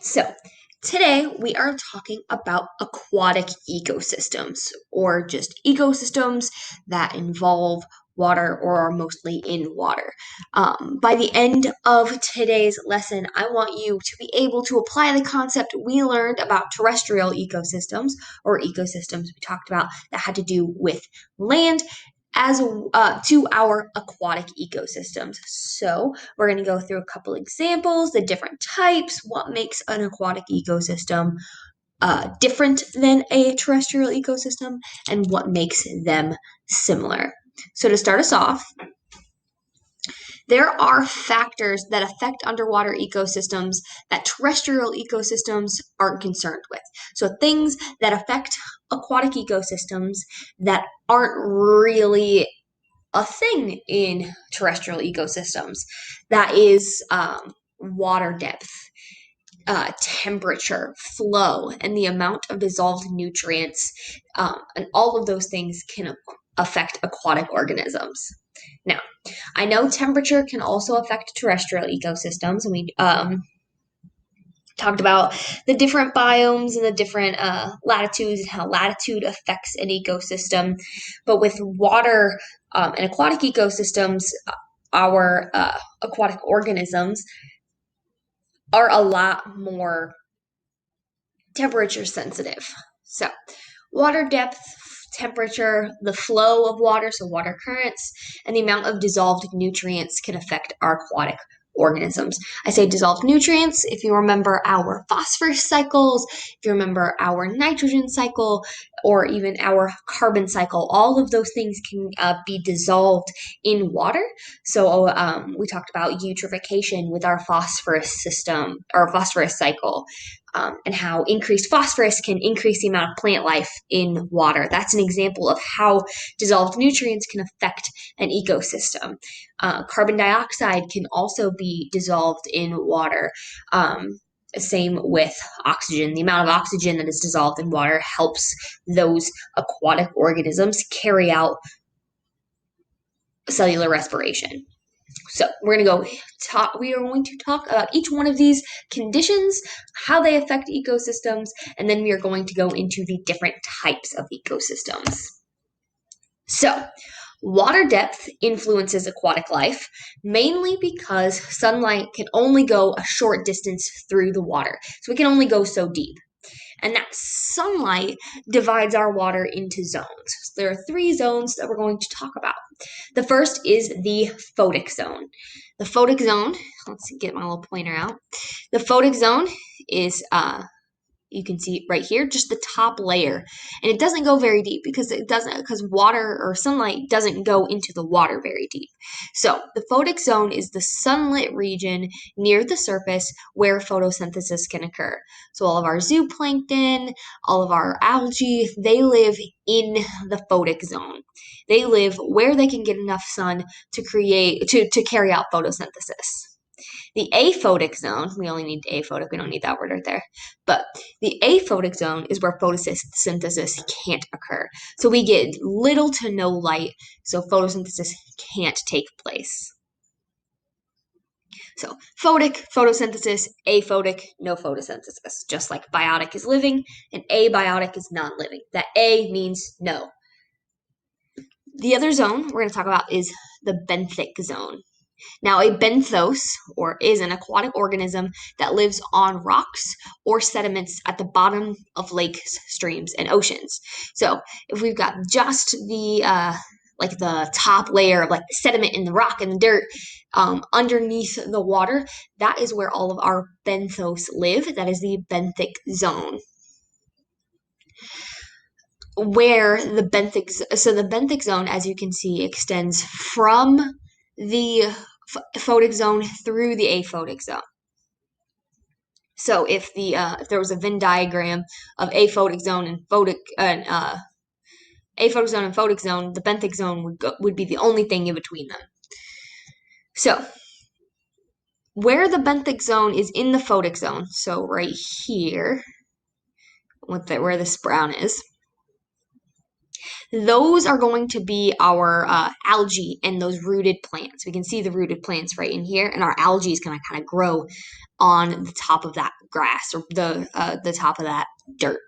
So, today we are talking about aquatic ecosystems, or just ecosystems that involve water or are mostly in water. By the end of today's lesson, I want you to be able to apply the concept we learned about terrestrial ecosystems, or ecosystems we talked about that had to do with land, as to our aquatic ecosystems. So we're going to go through a couple examples, the different types, what makes an aquatic ecosystem different than a terrestrial ecosystem, and what makes them similar. So to start us off, there are factors that affect underwater ecosystems that terrestrial ecosystems aren't concerned with. So things that affect aquatic ecosystems that aren't really a thing in terrestrial ecosystems. That is water depth, temperature, flow, and the amount of dissolved nutrients. And all of those things can affect aquatic organisms. Now, I know temperature can also affect terrestrial ecosystems, and we talked about the different biomes and the different latitudes and how latitude affects an ecosystem. But with water and aquatic ecosystems, our aquatic organisms are a lot more temperature sensitive. So, water depth, temperature, the flow of water, so water currents, and the amount of dissolved nutrients can affect our aquatic organisms. I say dissolved nutrients if you remember our phosphorus cycles, if you remember our nitrogen cycle, or even our carbon cycle. All of those things can be dissolved in water. So we talked about eutrophication with our phosphorus system or phosphorus cycle. And how increased phosphorus can increase the amount of plant life in water. That's an example of how dissolved nutrients can affect an ecosystem. Carbon dioxide can also be dissolved in water. Same with oxygen. The amount of oxygen that is dissolved in water helps those aquatic organisms carry out cellular respiration. So we're going to we are going to talk about each one of these conditions, how they affect ecosystems, and then we are going to go into the different types of ecosystems. So, water depth influences aquatic life, mainly because sunlight can only go a short distance through the water. So it can only go so deep. And that sunlight divides our water into zones. So there are 3 zones that we're going to talk about. The first is the photic zone. The photic zone, let's get my little pointer out. The photic zone is you can see right here, just the top layer. And it doesn't go very deep because water or sunlight doesn't go into the water very deep. So the photic zone is the sunlit region near the surface where photosynthesis can occur. So all of our zooplankton, all of our algae, they live in the photic zone. They live where they can get enough sun to carry out photosynthesis. The aphotic zone, we only need aphotic, we don't need that word right there. But the aphotic zone is where photosynthesis can't occur. So we get little to no light, so photosynthesis can't take place. So photic, photosynthesis, aphotic, no photosynthesis. Just like biotic is living and abiotic is non-living. That A means no. The other zone we're going to talk about is the benthic zone. Now, a benthos is an aquatic organism that lives on rocks or sediments at the bottom of lakes, streams, and oceans. So, if we've got just the top layer of like the sediment in the rock and the dirt underneath the water, that is where all of our benthos live. That is the benthic zone. Where the benthic zone, as you can see, extends from the photic zone through the aphotic zone. So if there was a Venn diagram of aphotic zone and aphotic zone and photic zone, the benthic zone would be the only thing in between them. So where the benthic zone is in the photic zone, so right here, where this brown is, those are going to be our algae and those rooted plants. We can see the rooted plants right in here, and our algae is going to kind of grow on the top of that grass or the top of that dirt.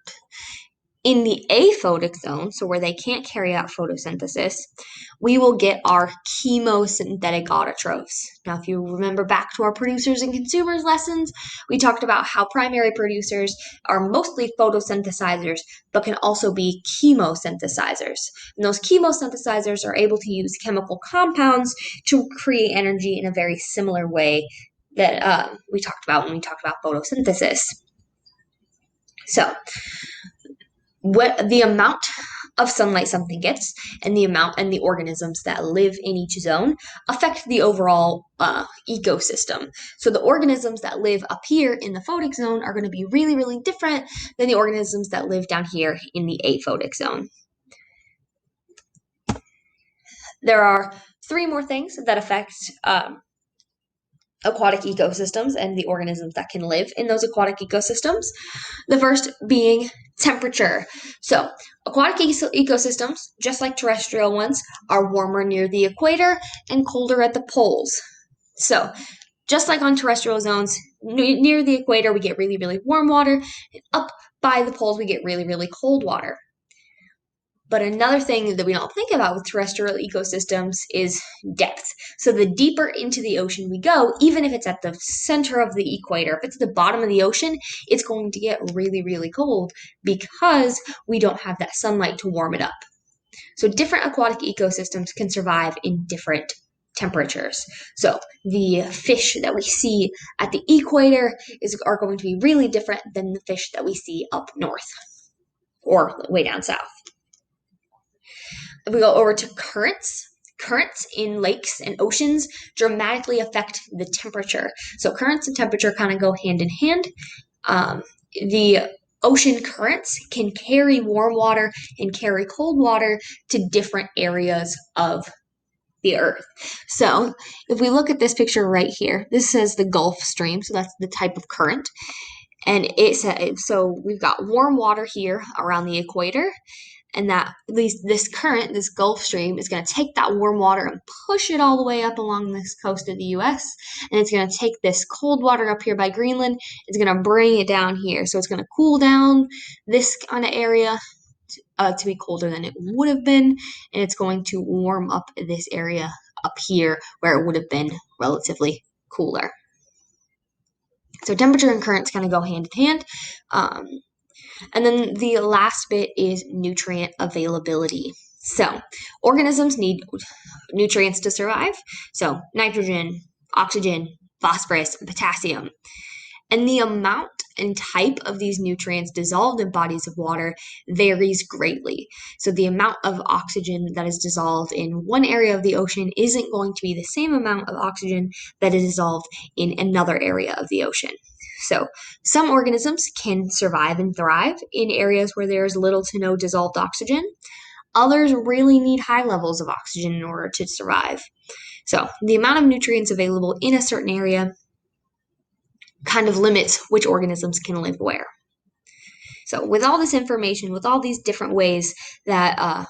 In the aphotic zone, so where they can't carry out photosynthesis, we will get our chemosynthetic autotrophs. Now, if you remember back to our producers and consumers lessons, we talked about how primary producers are mostly photosynthesizers, but can also be chemosynthesizers. And those chemosynthesizers are able to use chemical compounds to create energy in a very similar way that we talked about when we talked about photosynthesis. So, what the amount of sunlight something gets and the amount and the organisms that live in each zone affect the overall ecosystem. So the organisms that live up here in the photic zone are going to be really, really different than the organisms that live down here in the aphotic zone. There are 3 more things that affect aquatic ecosystems and the organisms that can live in those aquatic ecosystems. The first being temperature. So, aquatic ecosystems, just like terrestrial ones, are warmer near the equator and colder at the poles. So, just like on terrestrial zones, near the equator, we get really, really warm water, and up by the poles, we get really, really cold water. But another thing that we don't think about with terrestrial ecosystems is depth. So the deeper into the ocean we go, even if it's at the center of the equator, if it's at the bottom of the ocean, it's going to get really, really cold because we don't have that sunlight to warm it up. So different aquatic ecosystems can survive in different temperatures. So the fish that we see at the equator are going to be really different than the fish that we see up north or way down south. If we go over to currents, currents in lakes and oceans dramatically affect the temperature. So currents and temperature kind of go hand in hand. The ocean currents can carry warm water and carry cold water to different areas of the earth. So if we look at this picture right here, this says the Gulf Stream, so that's the type of current. And it says, so we've got warm water here around the equator, and that at least this current, this Gulf Stream, is going to take that warm water and push it all the way up along this coast of the U.S. And it's going to take this cold water up here by Greenland. It's going to bring it down here. So it's going to cool down this kind of area to be colder than it would have been. And it's going to warm up this area up here where it would have been relatively cooler. So temperature and currents kind of go hand in hand. And then the last bit is nutrient availability. So organisms need nutrients to survive. So nitrogen, oxygen, phosphorus, and potassium. And the amount and type of these nutrients dissolved in bodies of water varies greatly. So the amount of oxygen that is dissolved in one area of the ocean isn't going to be the same amount of oxygen that is dissolved in another area of the ocean. So some organisms can survive and thrive in areas where there is little to no dissolved oxygen. Others really need high levels of oxygen in order to survive. So the amount of nutrients available in a certain area kind of limits which organisms can live where. So with all this information, with all these different ways that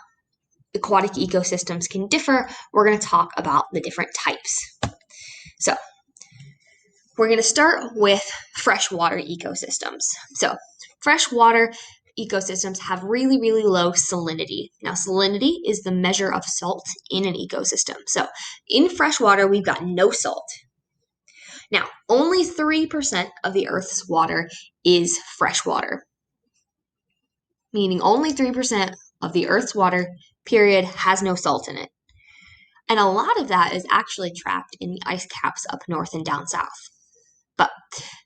aquatic ecosystems can differ, we're going to talk about the different types. So we're going to start with freshwater ecosystems. So freshwater ecosystems have really, really low salinity. Now, salinity is the measure of salt in an ecosystem. So in freshwater, we've got no salt. Now, only 3% of the Earth's water is freshwater, meaning only 3% of the Earth's water, period, has no salt in it. And a lot of that is actually trapped in the ice caps up north and down south. But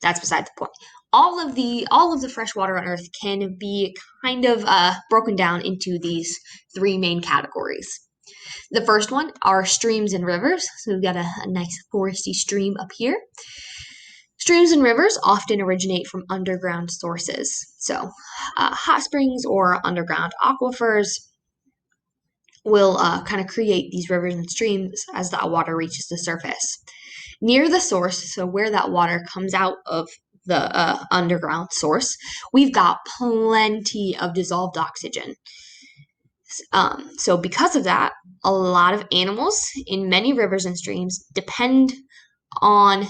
that's beside the point. All of the fresh water on Earth can be kind of broken down into these 3 main categories. The first one are streams and rivers. So we've got a nice foresty stream up here. Streams and rivers often originate from underground sources. So hot springs or underground aquifers will kind of create these rivers and streams as that water reaches the surface. Near the source, so where that water comes out of the underground source, we've got plenty of dissolved oxygen. So because of that, a lot of animals in many rivers and streams depend on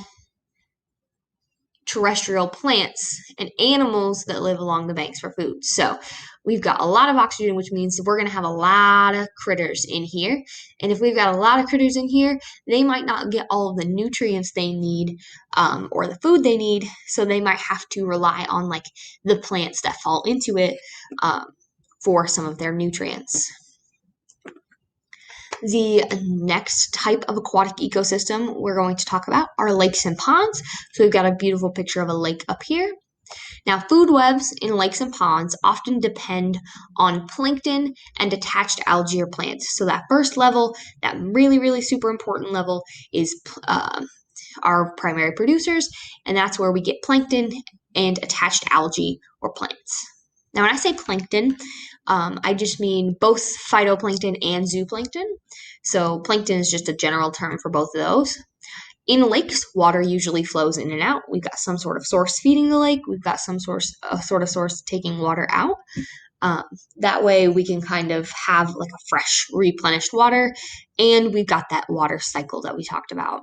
terrestrial plants and animals that live along the banks for food. So we've got a lot of oxygen, which means we're going to have a lot of critters in here. And if we've got a lot of critters in here, they might not get all of the nutrients they need or the food they need. So they might have to rely on like the plants that fall into it for some of their nutrients. The next type of aquatic ecosystem we're going to talk about are lakes and ponds. So we've got a beautiful picture of a lake up here. Now, food webs in lakes and ponds often depend on plankton and attached algae or plants. So that first level, that really, really super important level, is our primary producers, and that's where we get plankton and attached algae or plants. Now, when I say plankton, I just mean both phytoplankton and zooplankton. So plankton is just a general term for both of those. In lakes, water usually flows in and out. We've got some sort of source feeding the lake. We've got some sort of source taking water out. That way we can kind of have like a fresh, replenished water, and we've got that water cycle that we talked about.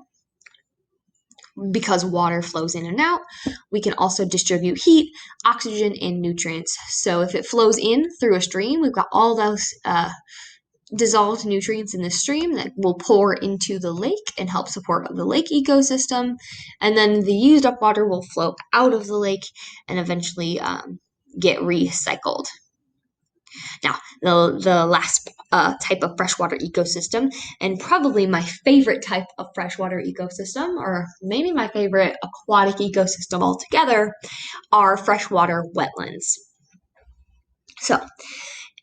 Because water flows in and out, we can also distribute heat, oxygen, and nutrients. So if it flows in through a stream, we've got all those dissolved nutrients in the stream that will pour into the lake and help support the lake ecosystem. And then the used up water will flow out of the lake and eventually get recycled. Now, the last type of freshwater ecosystem, and probably my favorite type of freshwater ecosystem, or maybe my favorite aquatic ecosystem altogether, are freshwater wetlands. So,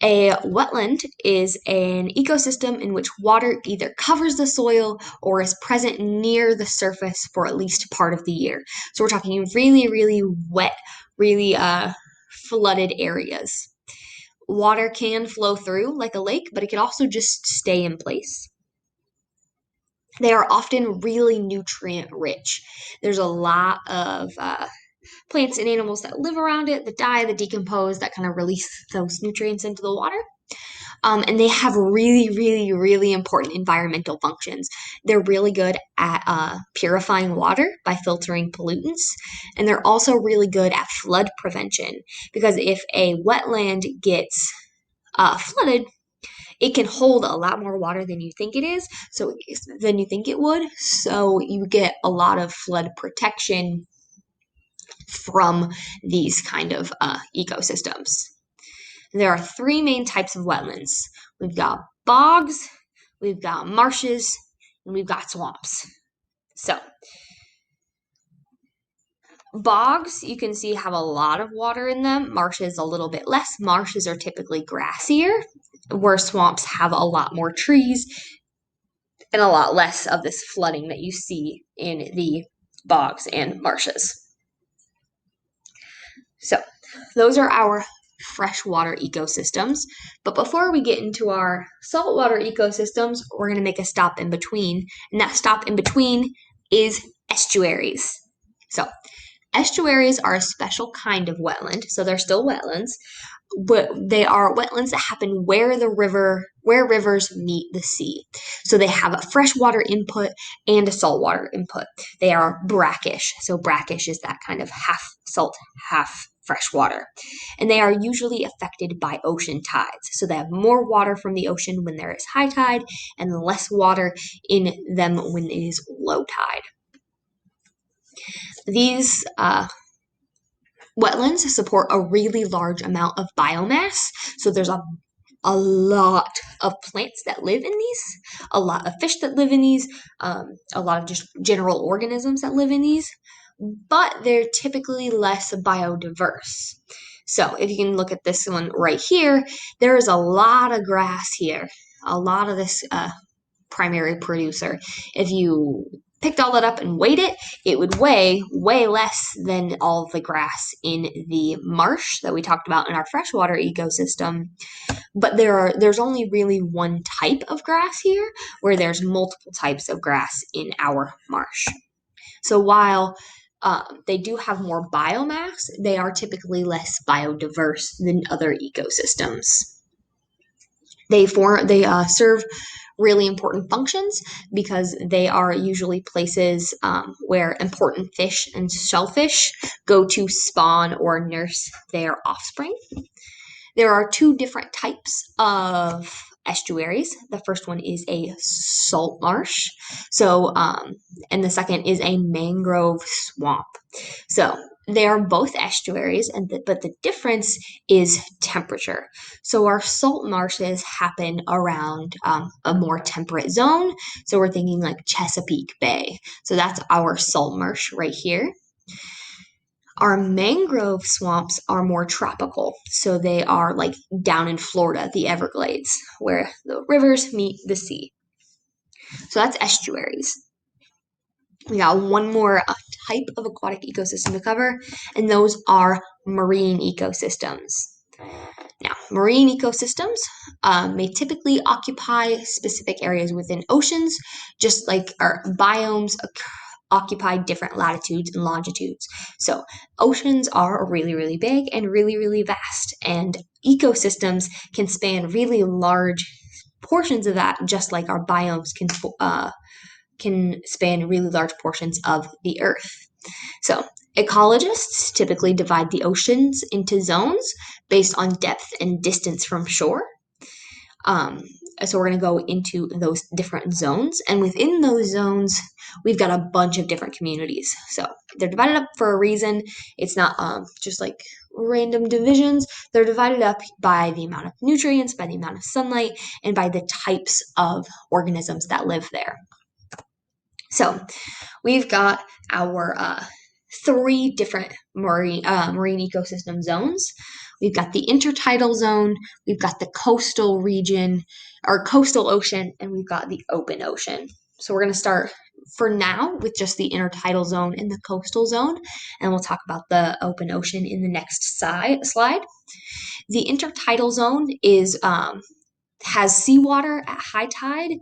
a wetland is an ecosystem in which water either covers the soil or is present near the surface for at least part of the year. So we're talking really, really wet, really flooded areas. Water can flow through like a lake, but it can also just stay in place. They are often really nutrient rich. There's a lot of plants and animals that live around it, that die, that decompose, that kind of release those nutrients into the water. And they have really, really, really important environmental functions. They're really good at purifying water by filtering pollutants, and they're also really good at flood prevention because if a wetland gets flooded, it can hold a lot more water than you think it is, so than you think it would. So you get a lot of flood protection from these kind of ecosystems. There are three main types of wetlands. We've got bogs, we've got marshes, and we've got swamps. So, bogs, you can see, have a lot of water in them. Marshes, a little bit less. Marshes are typically grassier, where swamps have a lot more trees and a lot less of this flooding that you see in the bogs and marshes. So, those are our freshwater ecosystems. But before we get into our saltwater ecosystems, we're going to make a stop in between. And that stop in between is estuaries. So, estuaries are a special kind of wetland. So, they're still wetlands, but they are wetlands that happen where rivers meet the sea. So they have a freshwater input and a saltwater input. They are brackish. So brackish is that kind of half salt, half freshwater. And they are usually affected by ocean tides. So they have more water from the ocean when there is high tide and less water in them when it is low tide. These wetlands support a really large amount of biomass. So there's a lot of plants that live in these, a lot of fish that live in these, a lot of just general organisms that live in these, but they're typically less biodiverse. So if you can look at this one right here, there is a lot of grass here, a lot of this primary producer. If you picked all that up and weighed it, it would weigh way less than all the grass in the marsh that we talked about in our freshwater ecosystem. But there's only really one type of grass here, where there's multiple types of grass in our marsh. So while they do have more biomass, they are typically less biodiverse than other ecosystems. They serve really important functions because they are usually places where important fish and shellfish go to spawn or nurse their offspring. There are two different types of estuaries. The first one is a salt marsh. And the second is a mangrove swamp. So they are both estuaries, but the difference is temperature. So our salt marshes happen around a more temperate zone. So we're thinking like Chesapeake Bay. So that's our salt marsh right here. Our mangrove swamps are more tropical. So they are like down in Florida, the Everglades, where the rivers meet the sea. So that's estuaries. We got one more type of aquatic ecosystem to cover, and those are marine ecosystems. Now, marine ecosystems may typically occupy specific areas within oceans, just like our biomes occupy different latitudes and longitudes. So, oceans are really, really big and really, really vast, and ecosystems can span really large portions of that, just like our biomes can span really large portions of the earth. So, ecologists typically divide the oceans into zones based on depth and distance from shore. Um, so, we're going to go into those different zones, and within those zones, we've got a bunch of different communities. So, they're divided up for a reason. It's not just like random divisions. They're divided up by the amount of nutrients, by the amount of sunlight, and by the types of organisms that live there. So, we've got our three different marine ecosystem zones. We've got the intertidal zone, we've got the coastal region, or coastal ocean, and we've got the open ocean. So we're going to start for now with just the intertidal zone and the coastal zone, and we'll talk about the open ocean in the next slide. The intertidal zone has seawater at high tide,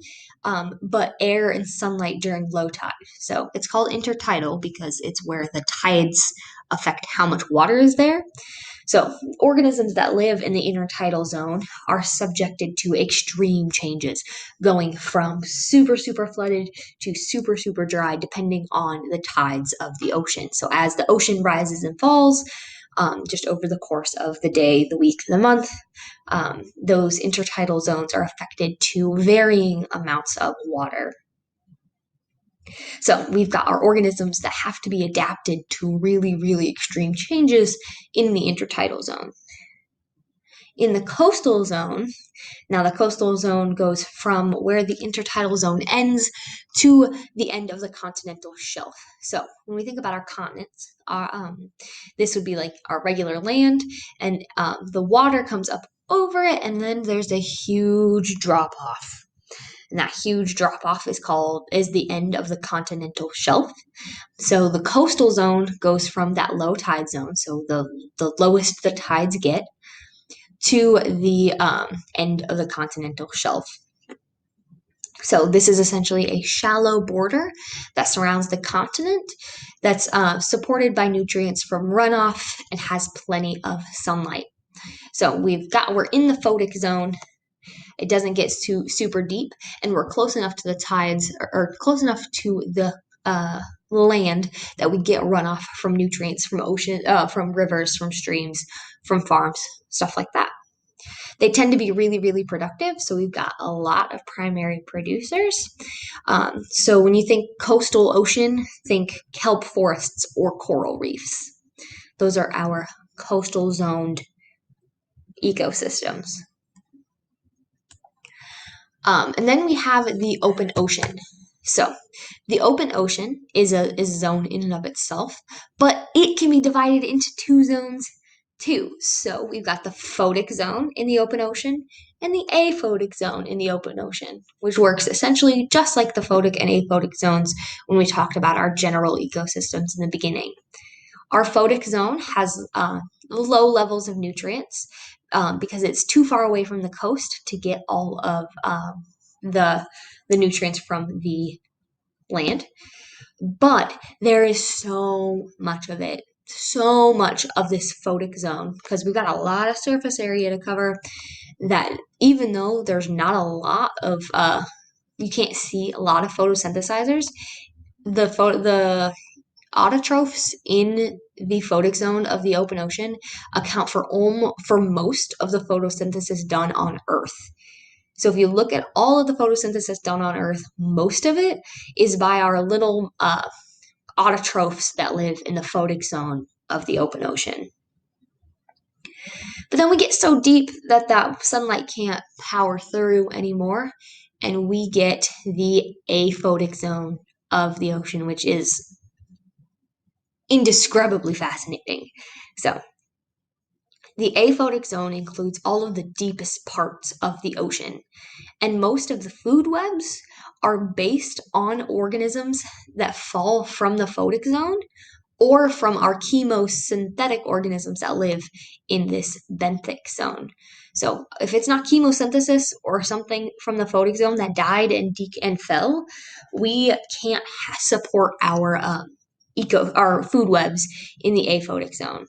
but air and sunlight during low tide. So it's called intertidal because it's where the tides affect how much water is there. So organisms that live in the intertidal zone are subjected to extreme changes, going from super, super flooded to super, super dry, depending on the tides of the ocean. So as the ocean rises and falls, just over the course of the day, the week, the month, those intertidal zones are affected to varying amounts of water. So we've got our organisms that have to be adapted to really, really extreme changes in the intertidal zone. In the coastal zone, now the coastal zone goes from where the intertidal zone ends to the end of the continental shelf. So when we think about our continents, this would be like our regular land, and the water comes up over it, and then there's a huge drop off. And that huge drop off is the end of the continental shelf. So the coastal zone goes from that low tide zone, so the lowest the tides get, to the end of the continental shelf. So this is essentially a shallow border that surrounds the continent that's supported by nutrients from runoff and has plenty of sunlight. So we're in the photic zone. It doesn't get too super deep, and we're close enough to the tides or close enough to the land that we get runoff from nutrients from from rivers, from streams, from farms, stuff like that. They tend to be really, really productive. So we've got a lot of primary producers. So when you think coastal ocean, think kelp forests or coral reefs. Those are our coastal zoned ecosystems. And then we have the open ocean. So the open ocean is a zone in and of itself, but it can be divided into two zones too. So we've got the photic zone in the open ocean and the aphotic zone in the open ocean, which works essentially just like the photic and aphotic zones when we talked about our general ecosystems in the beginning. Our photic zone has low levels of nutrients because it's too far away from the coast to get all of the nutrients from the land. But there is so much of it, so much of this photic zone, because we've got a lot of surface area to cover, that even though there's not a lot of, you can't see a lot of photosynthesizers, the autotrophs in the photic zone of the open ocean account for most of the photosynthesis done on Earth. So if you look at all of the photosynthesis done on Earth, most of it is by our little autotrophs that live in the photic zone of the open ocean. But then we get so deep that sunlight can't power through anymore, and we get the aphotic zone of the ocean, which is indescribably fascinating. So the aphotic zone includes all of the deepest parts of the ocean, and most of the food webs are based on organisms that fall from the photic zone or from our chemosynthetic organisms that live in this benthic zone. So if it's not chemosynthesis or something from the photic zone that died and fell, we can't support our food webs in the aphotic zone.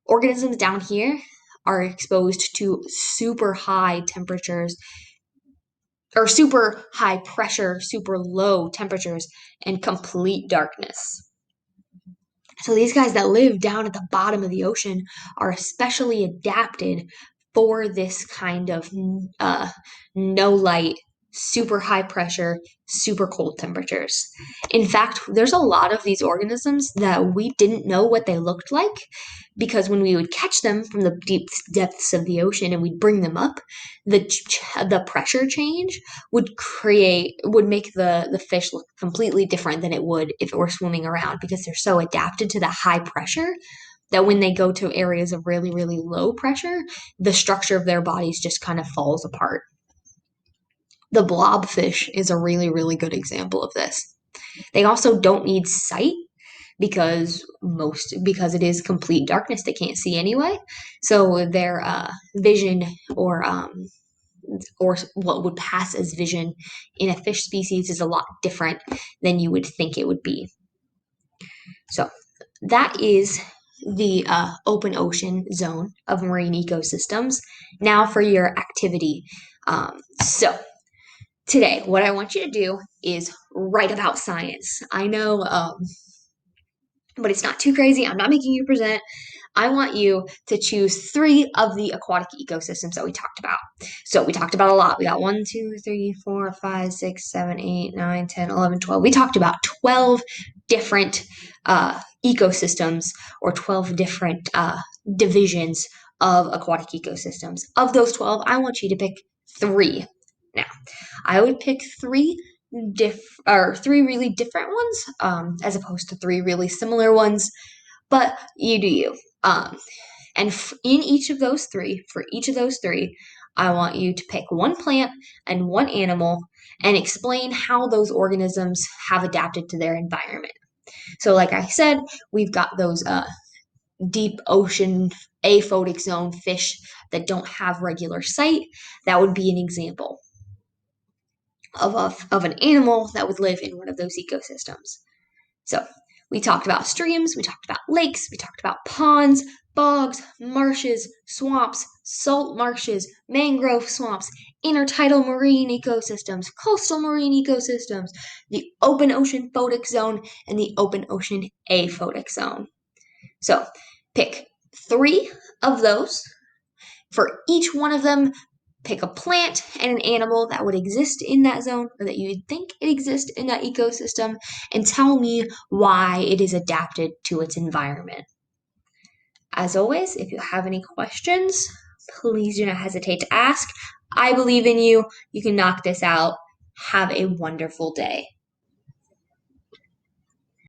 Organisms down here are exposed to super high temperatures or super high pressure, super low temperatures, and complete darkness. So these guys that live down at the bottom of the ocean are especially adapted for this kind of no light, super high pressure, super cold temperatures. In fact, there's a lot of these organisms that we didn't know what they looked like because when we would catch them from the deep depths of the ocean and we'd bring them up, the pressure change would make the fish look completely different than it would if it were swimming around because they're so adapted to the high pressure that when they go to areas of really, really low pressure, the structure of their bodies just kind of falls apart. The blobfish is a really, really good example of this. They also don't need sight because it is complete darkness. They can't see anyway. So their vision or what would pass as vision in a fish species is a lot different than you would think it would be. So that is the open ocean zone of marine ecosystems. Now for your activity. So today, what I want you to do is write about science. I know, but it's not too crazy. I'm not making you present. I want you to choose 3 of the aquatic ecosystems that we talked about. So we talked about a lot. We got 1, 2, 3, 4, 5, 6, 7, 8, 9, 10, 11, 12. We talked about 12 different ecosystems or 12 different divisions of aquatic ecosystems. Of those 12, I want you to pick 3. Now, I would pick 3 really different ones as opposed to 3 really similar ones, but you do you. And in each of those 3, for each of those 3, I want you to pick 1 plant and 1 animal and explain how those organisms have adapted to their environment. So like I said, we've got those deep ocean aphotic zone fish that don't have regular sight. That would be an example of an animal that would live in one of those ecosystems. So we talked about streams, we talked about lakes, we talked about ponds, bogs, marshes, swamps, salt marshes, mangrove swamps, intertidal marine ecosystems, coastal marine ecosystems, the open ocean photic zone, and the open ocean aphotic zone. So pick 3 of those. For each one of them, pick a plant and an animal that would exist in that zone or that you would think it exists in that ecosystem and tell me why it is adapted to its environment. As always, if you have any questions, please do not hesitate to ask. I believe in you. You can knock this out. Have a wonderful day.